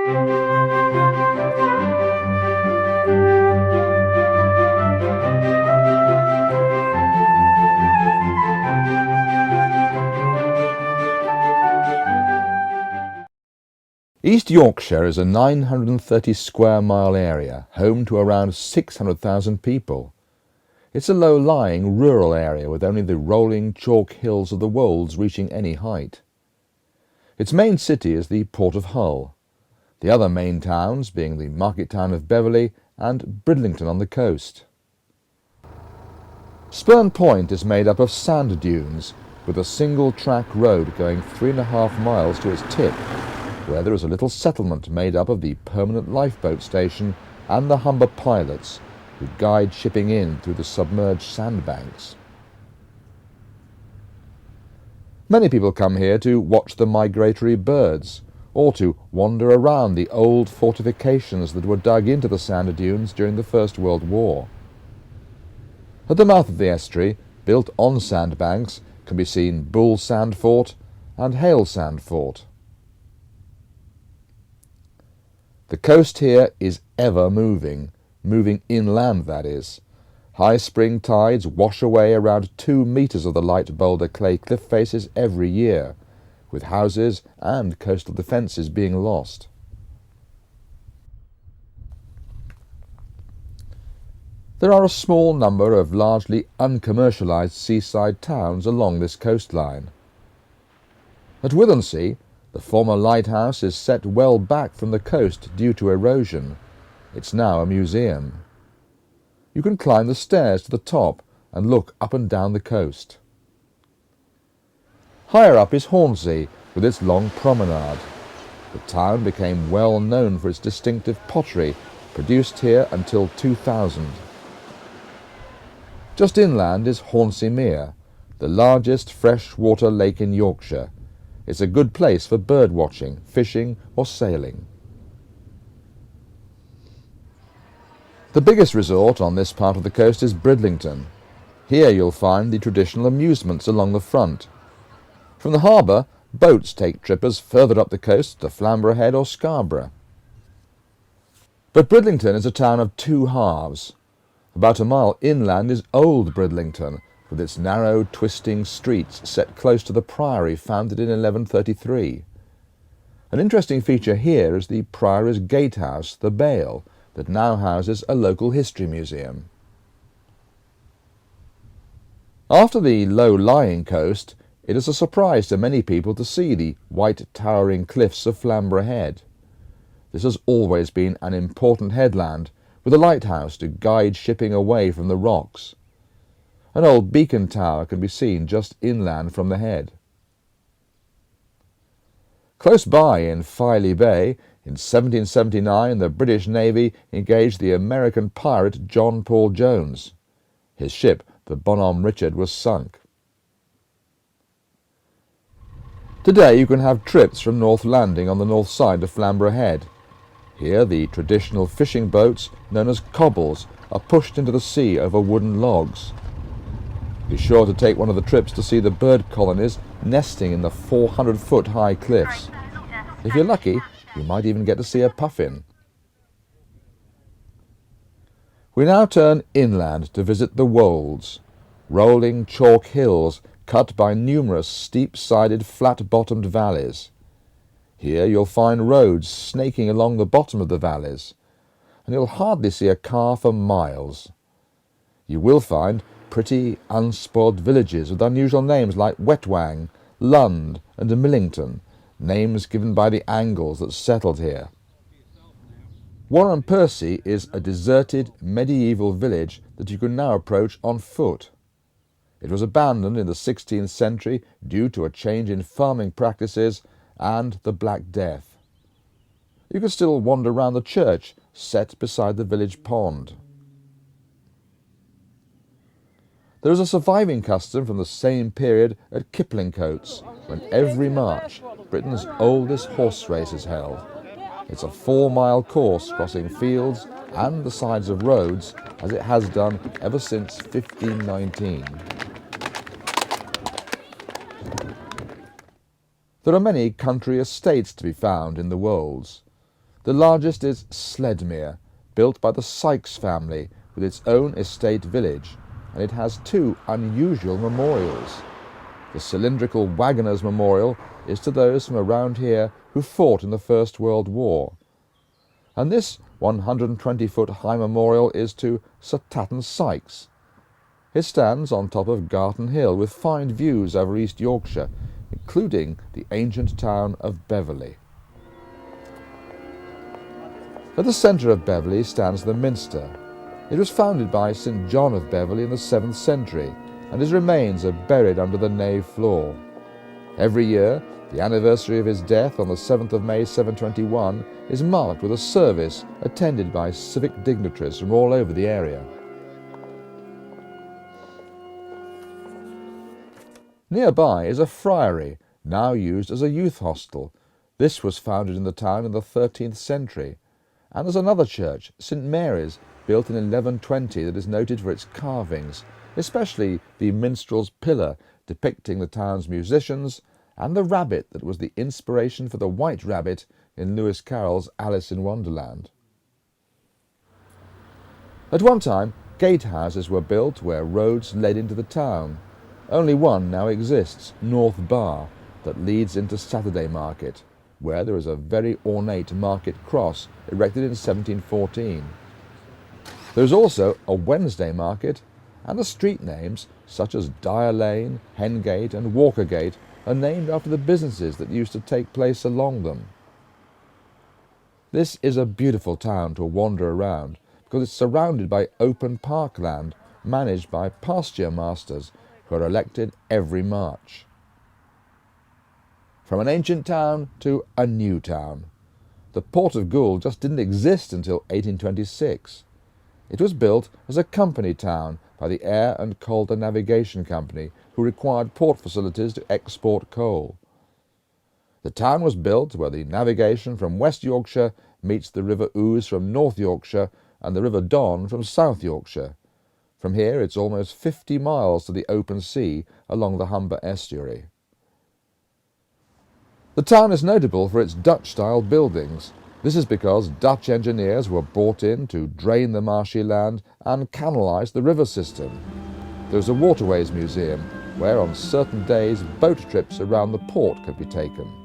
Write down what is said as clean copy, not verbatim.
East Yorkshire is a 930 square mile area, home to around 600,000 people. It's a low-lying rural area with only the rolling chalk hills of the Wolds reaching any height. Its main city is the port of Hull, the other main towns being the market town of Beverley and Bridlington on the coast. Spurn Point is made up of sand dunes with a single-track road going 3.5 miles to its tip, where there is a little settlement made up of the permanent lifeboat station and the Humber pilots who guide shipping in through the submerged sandbanks. Many people come here to watch the migratory birds or to wander around the old fortifications that were dug into the sand dunes during the First World War. At the mouth of the estuary, built on sandbanks, can be seen Bull Sand Fort and Hale Sand Fort. The coast here is ever moving inland that is. High spring tides wash away around 2 metres of the light boulder clay cliff faces every year, with houses and coastal defences being lost. There are a small number of largely uncommercialised seaside towns along this coastline. At Withernsea, the former lighthouse is set well back from the coast due to erosion. It's now a museum. You can climb the stairs to the top and look up and down the coast. Higher up is Hornsea with its long promenade. The town became well known for its distinctive pottery, produced here until 2000. Just inland is Hornsea Mere, the largest freshwater lake in Yorkshire. It's a good place for bird watching, fishing or sailing. The biggest resort on this part of the coast is Bridlington. Here you'll find the traditional amusements along the front. From the harbour, boats take trippers further up the coast to Flamborough Head or Scarborough. But Bridlington is a town of two halves. About a mile inland is Old Bridlington, with its narrow, twisting streets set close to the priory founded in 1133. An interesting feature here is the priory's gatehouse, the Bale, that now houses a local history museum. After the low-lying coast, it is a surprise to many people to see the white towering cliffs of Flamborough Head. This has always been an important headland, with a lighthouse to guide shipping away from the rocks. An old beacon tower can be seen just inland from the head. Close by in Filey Bay, in 1779 the British Navy engaged the American pirate John Paul Jones. His ship, the Bonhomme Richard, was sunk. Today you can have trips from North Landing on the north side of Flamborough Head. Here the traditional fishing boats, known as cobbles, are pushed into the sea over wooden logs. Be sure to take one of the trips to see the bird colonies nesting in the 400-foot high cliffs. If you're lucky, you might even get to see a puffin. We now turn inland to visit the Wolds, rolling chalk hills cut by numerous steep-sided, flat-bottomed valleys. Here you'll find roads snaking along the bottom of the valleys, and you'll hardly see a car for miles. You will find pretty, unspoiled villages with unusual names like Wetwang, Lund and Millington, names given by the Angles that settled here. Warren Percy is a deserted medieval village that you can now approach on foot. It was abandoned in the 16th century due to a change in farming practices and the Black Death. You can still wander round the church set beside the village pond. There is a surviving custom from the same period at Kiplingcoats, when every March Britain's oldest horse race is held. It's a 4-mile course crossing fields and the sides of roads, as it has done ever since 1519. There are many country estates to be found in the Wolds. The largest is Sledmere, built by the Sykes family with its own estate village, and it has two unusual memorials. The cylindrical Wagoners' Memorial is to those from around here who fought in the First World War, and this 120-foot high memorial is to Sir Tatton Sykes. It stands on top of Garton Hill with fine views over East Yorkshire, including the ancient town of Beverley. At the centre of Beverley stands the Minster. It was founded by St John of Beverley in the 7th century, and his remains are buried under the nave floor. Every year, the anniversary of his death on the 7th of May 721 is marked with a service attended by civic dignitaries from all over the area. Nearby is a friary, now used as a youth hostel. This was founded in the town in the 13th century. And there's another church, St Mary's, built in 1120 that is noted for its carvings, especially the minstrel's pillar depicting the town's musicians, and the rabbit that was the inspiration for the White Rabbit in Lewis Carroll's Alice in Wonderland. At one time, gatehouses were built where roads led into the town. Only one now exists, North Bar, that leads into Saturday Market, where there is a very ornate market cross erected in 1714. There is also a Wednesday Market, and the street names, such as Dyer Lane, Hengate and Walkergate, are named after the businesses that used to take place along them. This is a beautiful town to wander around, because it's surrounded by open parkland managed by pasture masters who are elected every March. From an ancient town to a new town. The port of Goole just didn't exist until 1826. It was built as a company town by the Air and Calder Navigation Company, who required port facilities to export coal. The town was built where the navigation from West Yorkshire meets the River Ouse from North Yorkshire and the River Don from South Yorkshire. From here it's almost 50 miles to the open sea along the Humber estuary. The town is notable for its Dutch-style buildings. This is because Dutch engineers were brought in to drain the marshy land and canalise the river system. There is a Waterways Museum, where on certain days boat trips around the port can be taken.